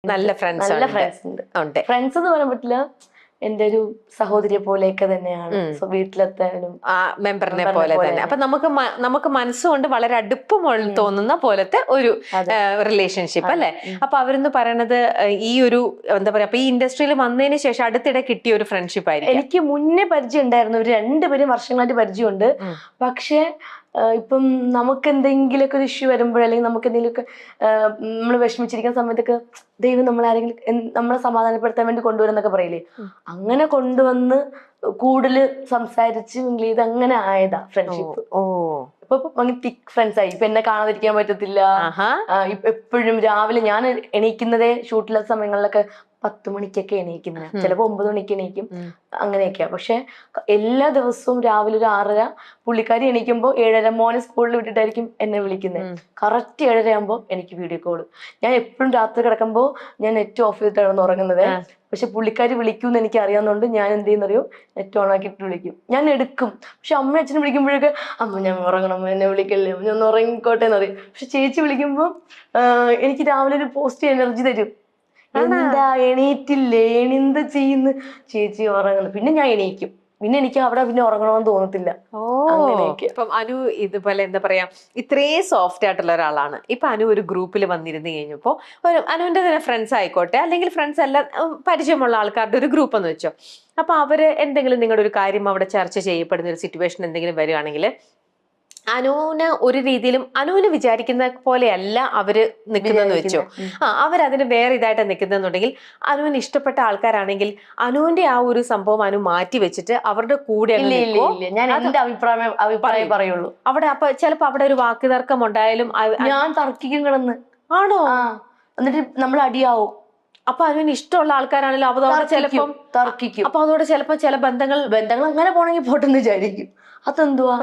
നല്ല ഫ്രണ്ട്സ് ഉണ്ട്. ഫ്രണ്ട്സ് എന്ന് പറയാൻ പറ്റില്ല, എന്റെ ഒരു സഹോദരിയെ പോലെയൊക്കെ തന്നെയാണ്. വീട്ടിലെത്താനും മെമ്പറിനെ പോലെ തന്നെ. അപ്പൊ നമുക്ക് മനസ്സുകൊണ്ട് വളരെ അടുപ്പം തോന്നുന്ന പോലത്തെ ഒരു റിലേഷൻഷിപ്പ് അല്ലെ. അപ്പൊ അവരെന്ന് പറയണത് ഈ ഒരു എന്താ പറയാ, ഈ ഇൻഡസ്ട്രിയിൽ വന്നതിന് ശേഷം അടുത്തിടെ കിട്ടിയ ഒരു ഫ്രണ്ട്ഷിപ്പ് ആയിരിക്കും. എനിക്ക് മുന്നേ പരിചയം ഉണ്ടായിരുന്നു, ഒരു 2 പേരും വർഷങ്ങളായിട്ട് പരിചയമുണ്ട്. പക്ഷെ ഇപ്പം നമുക്ക് എന്തെങ്കിലുമൊക്കെ ഒരു ഇഷ്യൂ വരുമ്പോഴോ അല്ലെങ്കിൽ നമുക്ക് എന്തെങ്കിലുമൊക്കെ നമ്മൾ വിഷമിച്ചിരിക്കുന്ന സമയത്തൊക്കെ ദൈവം നമ്മളാരെങ്കിലും നമ്മളെ സമാധാനപ്പെടുത്താൻ വേണ്ടി കൊണ്ടുവരുന്നൊക്കെ പറയില്ലേ, അങ്ങനെ കൊണ്ടുവന്ന് കൂടുതൽ സംസാരിച്ച് മിങ്കിൾ ചെയ്ത് അങ്ങനെ ആയതാ ഫ്രണ്ട്ഷിപ്പ്. ഇപ്പൊ തിക് ഫ്രണ്ട്സ് ആയി. ഇപ്പൊ എന്നെ കാണാതിരിക്കാൻ പറ്റത്തില്ല. എപ്പോഴും രാവിലെ ഞാൻ എണീക്കുന്നതേ ഷൂട്ടിലെ സമയങ്ങളിലൊക്കെ 10 മണിക്കൊക്കെ എണീക്കുന്നത്, ചിലപ്പോ 9 മണിക്ക് എണീക്കും, അങ്ങനെയൊക്കെയാ. പക്ഷെ എല്ലാ ദിവസവും രാവിലെ ഒരു 6:30 പുള്ളിക്കാരി എണീക്കുമ്പോൾ 7:30 മോനെ സ്കൂളിൽ വിട്ടിട്ടായിരിക്കും എന്നെ വിളിക്കുന്നത്. കറക്റ്റ് 7:30 ആകുമ്പോൾ എനിക്ക് വീഡിയോ കോള്. ഞാൻ എപ്പോഴും രാത്രി കിടക്കുമ്പോൾ ഞാൻ നെറ്റ് ഓഫ് ചെയ്തിട്ടാണ് ഉറങ്ങുന്നത്. പക്ഷെ പുള്ളിക്കാരി വിളിക്കുമെന്ന് എനിക്ക് അറിയാവുന്നതുകൊണ്ട് ഞാൻ എന്ത് ചെയ്യുന്നറിയോ, നെറ്റ് ഓൺ ആക്കിയിട്ട് വിളിക്കും. ഞാൻ എടുക്കും. പക്ഷെ അമ്മ അച്ഛനും വിളിക്കുമ്പോഴൊക്കെ അമ്മ ഞാൻ ഉറങ്ങണം, എന്നെ വിളിക്കല്ലേ, ഞാൻ ഒന്ന് ഉറങ്ങിക്കോട്ടെ എന്നറിയും. പക്ഷെ ചേച്ചി വിളിക്കുമ്പോൾ എനിക്ക് രാവിലെ ഒരു പോസിറ്റീവ് എനർജി തരും. എന്താ എണീറ്റില്ലേ, എന്ത് ചെയ്യുന്നു, ചേച്ചി ഉറങ്ങുന്നു. പിന്നെ ഞാൻ എണീക്കും. പിന്നെ എനിക്ക് അവിടെ പിന്നെ ഉറങ്ങണമെന്ന് തോന്നത്തില്ല. ഇപ്പം അനു ഇതുപോലെ എന്താ പറയാ, ഇത്രയും സോഫ്റ്റ് ആയിട്ടുള്ള ഒരാളാണ്. ഇപ്പൊ അനു ഒരു ഗ്രൂപ്പിൽ വന്നിരുന്നു കഴിഞ്ഞപ്പോ അനുവിന്റെ തന്നെ ഫ്രണ്ട്സ് ആയിക്കോട്ടെ, അല്ലെങ്കിൽ ഫ്രണ്ട്സ് എല്ലാം പരിചയമുള്ള ആൾക്കാരുടെ ഒരു ഗ്രൂപ്പ് എന്ന് വെച്ചോ. അപ്പൊ അവര് എന്തെങ്കിലും നിങ്ങളുടെ ഒരു കാര്യം അവിടെ ചർച്ച ചെയ്യപ്പെടുന്ന ഒരു സിറ്റുവേഷൻ എന്തെങ്കിലും വരികയാണെങ്കിൽ അനുവിന് ഒരു രീതിയിലും അനുവിന് വിചാരിക്കുന്ന പോലെയല്ല അവര് നിൽക്കുന്നതെന്ന് വെച്ചോ. അവരതിന് വേറെ ഇതായിട്ട് നിൽക്കുന്നുണ്ടെങ്കിൽ അനുവിന് ഇഷ്ടപ്പെട്ട ആൾക്കാരാണെങ്കിൽ അനുവിന്റെ ആ ഒരു സംഭവം അനു മാറ്റി വെച്ചിട്ട് അവരുടെ കൂടെ ഞാൻ എന്റെ അഭിപ്രായം പറയുള്ളൂ അവിടെ. അപ്പൊ ചിലപ്പോ അവിടെ ഒരു വാക്കുതർക്കം ഉണ്ടായാലും ഞാൻ തർക്കിക്കും കിടന്ന്. ആണോ? എന്നിട്ട് നമ്മൾ അടിയാവും. അപ്പൊ അനുവിന് ഇഷ്ടമുള്ള ആൾക്കാരാണെങ്കിലും അതോടെ ചിലപ്പം തർക്കിക്കും. അപ്പൊ അതോടെ ചിലപ്പോ ചില ബന്ധങ്ങൾ അങ്ങനെ പോണെങ്കിൽ പോട്ടെന്ന് വിചാരിക്കും. അതെന്തുവാ,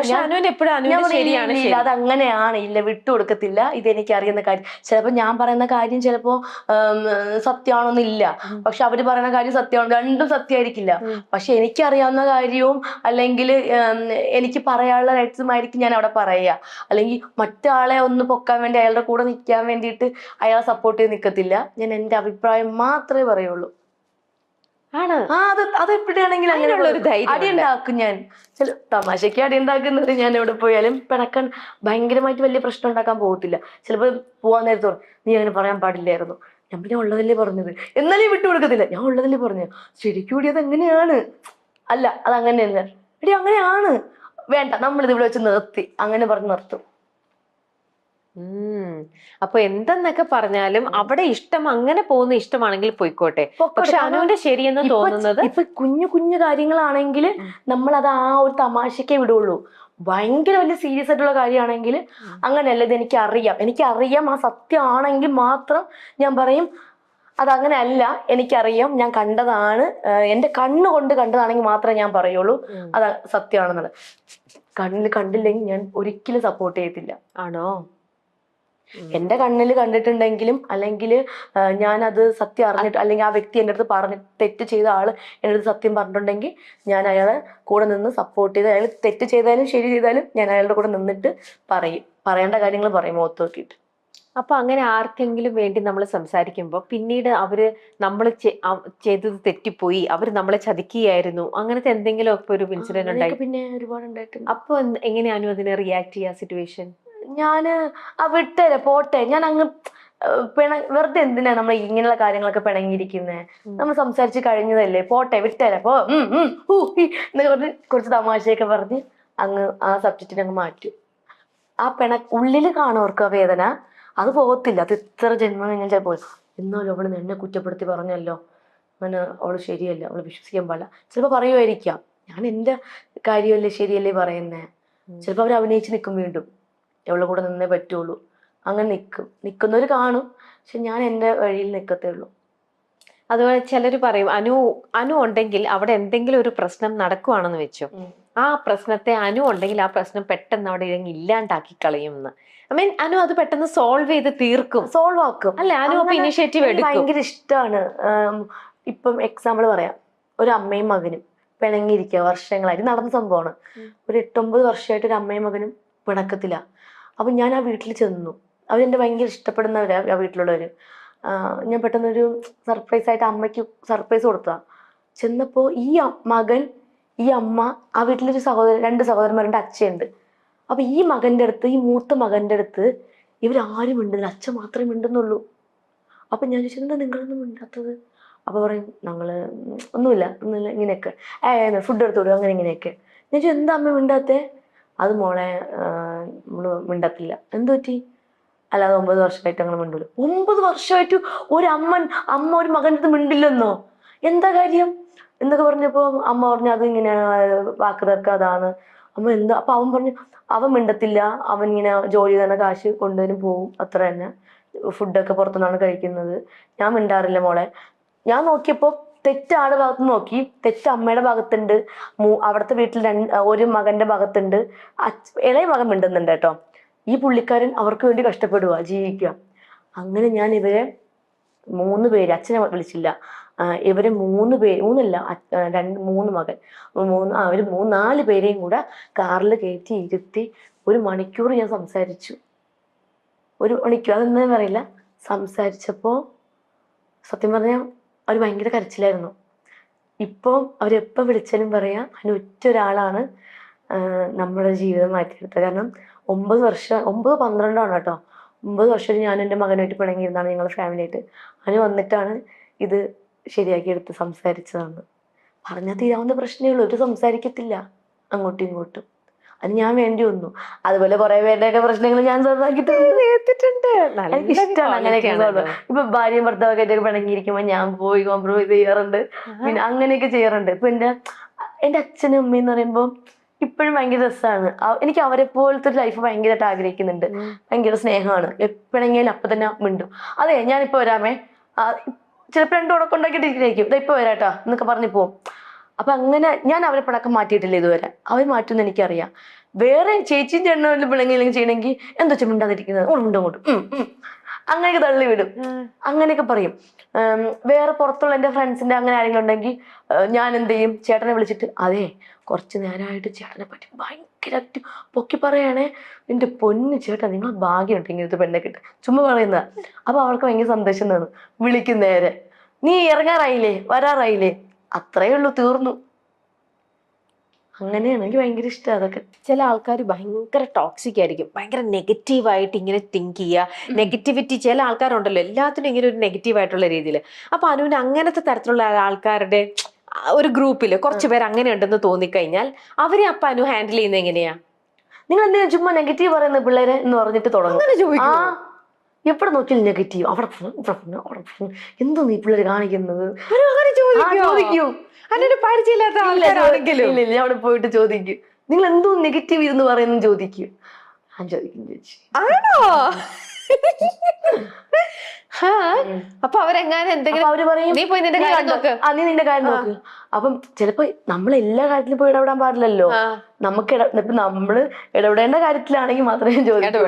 അതങ്ങനെയാണ്, ഇല്ല വിട്ടുകൊടുക്കത്തില്ല, ഇതെനിക്ക് അറിയുന്ന കാര്യം. ചിലപ്പോ ഞാൻ പറയുന്ന കാര്യം ചിലപ്പോ സത്യമാണോന്നില്ല, പക്ഷെ അവര് പറയുന്ന കാര്യം സത്യമാണ്, രണ്ടും സത്യമായിരിക്കില്ല. പക്ഷെ എനിക്കറിയാവുന്ന കാര്യവും അല്ലെങ്കിൽ എനിക്ക് പറയാനുള്ള റൈറ്റ്സും ആയിരിക്കും ഞാൻ അവിടെ പറയുക. അല്ലെങ്കിൽ മറ്റാളെ ഒന്ന് പൊക്കാൻ വേണ്ടി അയാളുടെ കൂടെ നിൽക്കാൻ വേണ്ടിയിട്ട് അയാളെ സപ്പോർട്ട് ചെയ്ത് നിൽക്കത്തില്ല. ഞാൻ എന്റെ അഭിപ്രായം മാത്രമേ പറയുള്ളൂ. അതെപ്പോഴാണെങ്കിലും അങ്ങനെയുള്ള ഒരു അടി ഉണ്ടാക്കും. ഞാൻ ചില തമാശയ്ക്ക് അടി ഉണ്ടാക്കുന്നത്. ഞാൻ എവിടെ പോയാലും പിണക്കാൻ ഭയങ്കരമായിട്ട് വലിയ പ്രശ്നം ഉണ്ടാക്കാൻ പോകത്തില്ല. ചിലപ്പോൾ പോവാൻ നേരത്തോ നീ അങ്ങനെ പറയാൻ പാടില്ലായിരുന്നു, ഞാൻ പിന്നെ ഉള്ളതല്ലേ പറഞ്ഞത്, എന്നാലും വിട്ടു കൊടുക്കത്തില്ല. ഞാൻ ഉള്ളതല്ലേ പറഞ്ഞു, ശരിക്കും കൂടി അതെങ്ങനെയാണ്, അല്ല അതങ്ങനെ തന്നെ എടി അങ്ങനെയാണ്, വേണ്ട നമ്മളിത് ഇവിടെ വെച്ച് നിർത്തി, അങ്ങനെ പറഞ്ഞ് നിർത്തും. അപ്പൊ എന്തെന്നൊക്കെ പറഞ്ഞാലും അവിടെ ഇഷ്ടം അങ്ങനെ പോകുന്ന ഇഷ്ടമാണെങ്കിൽ പോയിക്കോട്ടെ. പക്ഷെ അനുവിന്റെ ശരിയെന്ന് തോന്നുന്നത് ഇപ്പൊ കുഞ്ഞു കുഞ്ഞു കാര്യങ്ങളാണെങ്കിൽ നമ്മൾ അത് ആ ഒരു തമാശക്കേ വിടുള്ളൂ. ഭയങ്കര വലിയ സീരിയസ് ആയിട്ടുള്ള കാര്യമാണെങ്കിൽ അങ്ങനെയല്ല, ഇത് എനിക്കറിയാം ആ സത്യമാണെങ്കിൽ മാത്രം ഞാൻ പറയും അതങ്ങനെ അല്ല, എനിക്കറിയാം, ഞാൻ കണ്ടതാണ്, എന്റെ കണ്ണുകൊണ്ട് കണ്ടതാണെങ്കിൽ മാത്രമേ ഞാൻ പറയുള്ളൂ അത് സത്യമാണെന്നുള്ളത്. കണ്ണിൽ കണ്ടില്ലെങ്കിൽ ഞാൻ ഒരിക്കലും സപ്പോർട്ട് ചെയ്യത്തില്ല. ആണോ? എന്റെ കണ്ണിൽ കണ്ടിട്ടുണ്ടെങ്കിലും അല്ലെങ്കിൽ ഞാനത് സത്യം അറിഞ്ഞിട്ട് അല്ലെങ്കിൽ ആ വ്യക്തി എൻ്റെ അടുത്ത് പറഞ്ഞ് തെറ്റ് ചെയ്ത ആള് എൻ്റെ അടുത്ത് സത്യം പറഞ്ഞിട്ടുണ്ടെങ്കിൽ ഞാൻ അയാളെ കൂടെ നിന്ന് സപ്പോർട്ട് ചെയ്ത്, അയാൾ തെറ്റ് ചെയ്താലും ശരി ചെയ്താലും ഞാൻ അയാളുടെ കൂടെ നിന്നിട്ട് പറയേണ്ട കാര്യങ്ങൾ പറയും മുഖത്ത് നോക്കിയിട്ട്. അപ്പൊ അങ്ങനെ ആർക്കെങ്കിലും വേണ്ടി നമ്മൾ സംസാരിക്കുമ്പോൾ പിന്നീട് അവര് നമ്മൾ ചെയ്തത് തെറ്റിപ്പോയി, അവര് നമ്മളെ ചതിക്കുകയായിരുന്നു, അങ്ങനത്തെ എന്തെങ്കിലും ഒക്കെ ഒരു ഇൻസിഡന്റ് ഉണ്ടായി? പിന്നെ ഒരുപാട് ഉണ്ടായിട്ടുണ്ട്. അപ്പൊ എങ്ങനെയാണ് അതിനെ റിയാക്ട് ചെയ്യുക സിറ്റുവേഷൻ? ഞാന് വിട്ടേരെ പോട്ടെ, ഞാൻ അങ്ങ് വെറുതെ എന്തിനാ നമ്മൾ ഇങ്ങനെയുള്ള കാര്യങ്ങളൊക്കെ പിണങ്ങിയിരിക്കുന്നത്, നമ്മൾ സംസാരിച്ച് കഴിഞ്ഞതല്ലേ, പോട്ടെ വിട്ടേരെ പോ എന്നൊക്കെ പറഞ്ഞ് കുറച്ച് തമാശയൊക്കെ പറഞ്ഞ് അങ്ങ് ആ സബ്ജക്റ്റിനെ അങ്ങ് മാറ്റും. ആ ഉള്ളിൽ കാണുവർക്ക് ആ വേദന അത് പോകത്തില്ല. അത് ഇത്ര ജന്മം കഴിഞ്ഞാൽ ചിലപ്പോൾ എന്നാലും അവള് എന്നെ കുറ്റപ്പെടുത്തി പറഞ്ഞല്ലോ, അങ്ങനെ അവള് ശരിയല്ല, അവള് വിശ്വസിക്കാൻ പാടില്ല, ചിലപ്പോൾ പറയുമായിരിക്കാം. ഞാൻ എന്റെ കാര്യമല്ലേ ശരിയല്ലേ പറയുന്നേ. ചിലപ്പോൾ അവർ അഭിനയിച്ച് നിൽക്കും, വീണ്ടും എവളുടെ കൂടെ നിന്നേ പറ്റുള്ളൂ, അങ്ങനെ നിൽക്കുന്നവർ കാണും. പക്ഷെ ഞാൻ എൻ്റെ വഴിയിൽ നിൽക്കത്തേ ഉള്ളൂ. അതുപോലെ ചിലർ പറയും അനു ഉണ്ടെങ്കിൽ അവിടെ എന്തെങ്കിലും ഒരു പ്രശ്നം നടക്കുവാണെന്ന് വെച്ചു, ആ പ്രശ്നത്തെ അനു ഉണ്ടെങ്കിൽ ആ പ്രശ്നം പെട്ടെന്ന് അവിടെ ഇല്ലാണ്ടാക്കി കളയും എന്ന്. ഐ മീൻ അനു അത് പെട്ടെന്ന് സോൾവ് ആക്കും അല്ലെ? അനു അപ്പൊ ഇനിഷ്യേറ്റീവ് എടുക്കും. ഭയങ്കര ഇഷ്ടമാണ്. ഇപ്പം എക്സാമ്പിൾ പറയാം, ഒരു അമ്മയും മകനും പിണങ്ങിയിരിക്കുക, വർഷങ്ങളായിട്ട് നടന്ന സംഭവമാണ്. ഒരു 8-9 വർഷമായിട്ട് ഒരു അമ്മയും മകനും പിണക്കത്തില്ല. അപ്പൊ ഞാൻ ആ വീട്ടിൽ ചെന്നു. അവരെന്നെ ഭയങ്കര ഇഷ്ടപ്പെടുന്നവരാ ആ വീട്ടിലുള്ളവര്. ഞാൻ പെട്ടെന്നൊരു സർപ്രൈസ് ആയിട്ട് അമ്മയ്ക്ക് സർപ്രൈസ് കൊടുത്തതാ. ചെന്നപ്പോ മകൻ, ഈ അമ്മ, ആ വീട്ടിലൊരു സഹോദരൻ, 2 സഹോദരന്മാരുടെ അച്ഛയുണ്ട്. അപ്പൊ ഈ മകന്റെ അടുത്ത്, ഈ മൂത്ത മകന്റെ അടുത്ത് ഇവരാരും മിണ്ടുന്നില്ല, അച്ഛൻ മാത്രമേ മിണ്ടുന്നുള്ളൂ. അപ്പൊ ഞാൻ ചോദിച്ചു, എന്താ നിങ്ങളൊന്നും മിണ്ടാത്തത്? അപ്പൊ പറയും, ഒന്നുമില്ല ഇങ്ങനെയൊക്കെ, ഫുഡ് എടുത്തു വിടും, അങ്ങനെ ഇങ്ങനെയൊക്കെ. ഞാൻ ചോദിച്ചു, എന്താ അമ്മ മിണ്ടാത്തേ? അത് മോളെ നമ്മള് മിണ്ടത്തില്ല. എന്തു പറ്റി? അല്ലാതെ 9 വർഷമായിട്ട് അങ്ങനെ മിണ്ടൂല. 9 വർഷമായിട്ട് അമ്മ ഒരു മകൻ്റെ അടുത്ത് മിണ്ടില്ലെന്നോ? എന്താ കാര്യം എന്നൊക്കെ പറഞ്ഞപ്പോ അമ്മ പറഞ്ഞു, അത് ഇങ്ങനെ വാക്ക് തർക്കം, അതാണ്. അമ്മ എന്താ? അപ്പൊ അവൻ പറഞ്ഞു, അവൻ മിണ്ടത്തില്ല, അവൻ ഇങ്ങനെ ജോലി തന്നെ കാശ് കൊണ്ടുവരും പോവും, അത്ര തന്നെ. ഫുഡൊക്കെ പുറത്തുനിന്നാണ് കഴിക്കുന്നത്, ഞാൻ മിണ്ടാറില്ല മോളെ. ഞാൻ നോക്കിയപ്പോ തെറ്റ് ആളുടെ ഭാഗത്ത് നോക്കി, തെറ്റ് അമ്മയുടെ ഭാഗത്തുണ്ട്. അവിടുത്തെ വീട്ടിൽ ഒരു മകന്റെ ഭാഗത്തുണ്ട്. ഇളയ മകൻ മിണ്ടുന്നുണ്ട് കേട്ടോ. ഈ പുള്ളിക്കാരൻ അവർക്ക് വേണ്ടി കഷ്ടപ്പെടുക, ജീവിക്കുക. അങ്ങനെ ഞാൻ ഇവരെ 3 പേര്, അച്ഛനെ വിളിച്ചില്ല, ഇവരെ 3 പേര്, 3 മകൻ, ഒരു 4 പേരെയും കൂടെ കാറിൽ കയറ്റി ഇരുത്തി 1 മണിക്കൂർ ഞാൻ സംസാരിച്ചു. 1 മണിക്കൂർ, അതെന്താ പറയില്ല. സംസാരിച്ചപ്പോ സത്യം പറഞ്ഞാൽ അവർ ഭയങ്കര കരച്ചിലായിരുന്നു. ഇപ്പോൾ അവരെപ്പോൾ വിളിച്ചാലും പറയാ, അതിന് ഒറ്റ ഒരാളാണ് നമ്മുടെ ജീവിതം മാറ്റിയെടുത്തത്. കാരണം 9 വർഷം, 9-12 കേട്ടോ, 9 വർഷം ഞാൻ എൻ്റെ മകനായിട്ട് പിണങ്ങിയിരുന്നാണ്, ഞങ്ങൾ ഫാമിലിയായിട്ട്. അതിന് വന്നിട്ടാണ് ഇത് ശരിയാക്കിയെടുത്ത് സംസാരിച്ചതാണ്. പറഞ്ഞാൽ തീരാവുന്ന പ്രശ്നമേ ഉള്ളൂ, ഒരു സംസാരിക്കത്തില്ല അങ്ങോട്ടും ഇങ്ങോട്ടും. അത് ഞാൻ വേണ്ടി വന്നു. അതുപോലെ കുറെ പേരുടെയൊക്കെ പ്രശ്നങ്ങൾ ഞാൻ കേട്ടിട്ടുണ്ട്. എനിക്ക് ഇഷ്ടമാണ് അങ്ങനെയൊക്കെ. ഇപ്പൊ ഭാര്യയും ഭർത്താവൊക്കെ ആയിട്ടൊക്കെ പിണങ്ങിയിരിക്കുമ്പോ ഞാൻ പോയി കോംപ്രമൈസ് ചെയ്യാറുണ്ട്, പിന്നെ അങ്ങനെയൊക്കെ ചെയ്യാറുണ്ട്. ഇപ്പൊ എൻ്റെ അച്ഛനും അമ്മയും എന്ന് പറയുമ്പോൾ ഇപ്പോഴും ഭയങ്കര രസമാണ്. എനിക്ക് അവരെ പോലത്തെ ഒരു ലൈഫ് ഭയങ്കരമായിട്ട് ആഗ്രഹിക്കുന്നുണ്ട്. ഭയങ്കര സ്നേഹമാണ്. എപ്പോഴെങ്കിലും അപ്പൊ തന്നെ മിണ്ടും. അതെ, ഞാനിപ്പോ വരാമേ, ചിലപ്പോൾ 2 ഉണക്കം ഉണ്ടാക്കിയിട്ടിരിക്കും, ഇപ്പൊ വരാട്ടാ എന്നൊക്കെ പറഞ്ഞു പോവും. അപ്പൊ അങ്ങനെ ഞാൻ അവരെ പിണക്കം മാറ്റിയിട്ടില്ല ഇതുവരെ. അവർ മാറ്റുമെന്ന് എനിക്കറിയാം. വേറെ ചേച്ചിയും ചേട്ടനും പിണങ്ങിയില്ലെങ്കിൽ ചെയ്യണമെങ്കിൽ എന്താ വെച്ചാൽ മിണ്ടാതിരിക്കുന്നത്, അങ്ങോട്ടും അങ്ങനെയൊക്കെ തള്ളി വിടും, അങ്ങനെയൊക്കെ പറയും. വേറെ പുറത്തുള്ള എൻ്റെ ഫ്രണ്ട്സിന്റെ അങ്ങനെ ആരെങ്കിലും ഉണ്ടെങ്കിൽ ഞാൻ എന്ത് ചെയ്യും, ചേട്ടനെ വിളിച്ചിട്ട്, അതെ കുറച്ച് നേരമായിട്ട് ചേട്ടനെ പറ്റി ഭയങ്കരമായിട്ട് പൊക്കി പറയണേ, എൻ്റെ പൊന്ന് ചേട്ടാ നിങ്ങൾ ഭാഗ്യമുണ്ട് ഇങ്ങനത്തെ പെണ്ണെ കിട്ടും, ചുമ്മാ പറയുന്നതാ. അപ്പൊ അവൾക്ക് ഭയങ്കര സന്തോഷം തോന്നും. വിളിക്കും നേരെ, നീ ഇറങ്ങാറായില്ലേ, വരാറായില്ലേ, അത്രയേ ഉള്ളൂ, തീർന്നു. അങ്ങനെയാണ്. എനിക്ക് ഭയങ്കര ഇഷ്ടം അതൊക്കെ. ചില ആൾക്കാർ ഭയങ്കര ടോക്സിക് ആയിരിക്കും, ഭയങ്കര നെഗറ്റീവായിട്ട് ഇങ്ങനെ തിങ്ക് ചെയ്യുക, നെഗറ്റിവിറ്റി. ചില ആൾക്കാരുണ്ടല്ലോ എല്ലാത്തിനും ഇങ്ങനെ ഒരു നെഗറ്റീവായിട്ടുള്ള രീതിയിൽ. അപ്പൊ അനുവിന് അങ്ങനത്തെ തരത്തിലുള്ള ആൾക്കാരുടെ ഒരു ഗ്രൂപ്പിൽ കുറച്ച് പേര് അങ്ങനെ ഉണ്ടെന്ന് തോന്നിക്കഴിഞ്ഞാൽ അവരെ അപ്പൊ അനു ഹാൻഡിൽ ചെയ്യുന്നത് എങ്ങനെയാ? നിങ്ങൾ എന്തിനാ ചുമ്മാ നെഗറ്റീവ് പറയുന്ന പിള്ളേരെ എന്ന് പറഞ്ഞിട്ട് തുടങ്ങും. എവിടെ നോക്കിയാലും നെഗറ്റീവ്, അവിടെ എന്തോ നീ പിള്ളേര് കാണിക്കുന്നത് ചോദിക്കൂ. പരിചയമില്ലാത്ത ആൾക്കാരാണെങ്കിലും ഇല്ല, അവിടെ പോയിട്ട് ചോദിക്കും, നിങ്ങൾ എന്തോ നെഗറ്റീവ് ഇരുന്ന് പറയുന്നു ചോദിക്കും. ഞാൻ ചോദിക്കും, ചേച്ചി ആണോ? അപ്പൊ അവരെങ്ങനെ എന്തെങ്കിലും അവര് പറയും, നീ പോയി നിന്റെ കാര്യം നോക്ക്. നീ നിന്റെ കാര്യം നോക്ക്. അപ്പം ചിലപ്പോ നമ്മൾ എല്ലാ കാര്യത്തിലും പോയി ഇടപെടാൻ പാടില്ലല്ലോ. നമുക്ക് നമ്മള് ഇടപെടേണ്ട കാര്യത്തിലാണെങ്കിൽ മാത്രമേ ചോദിക്കൂ.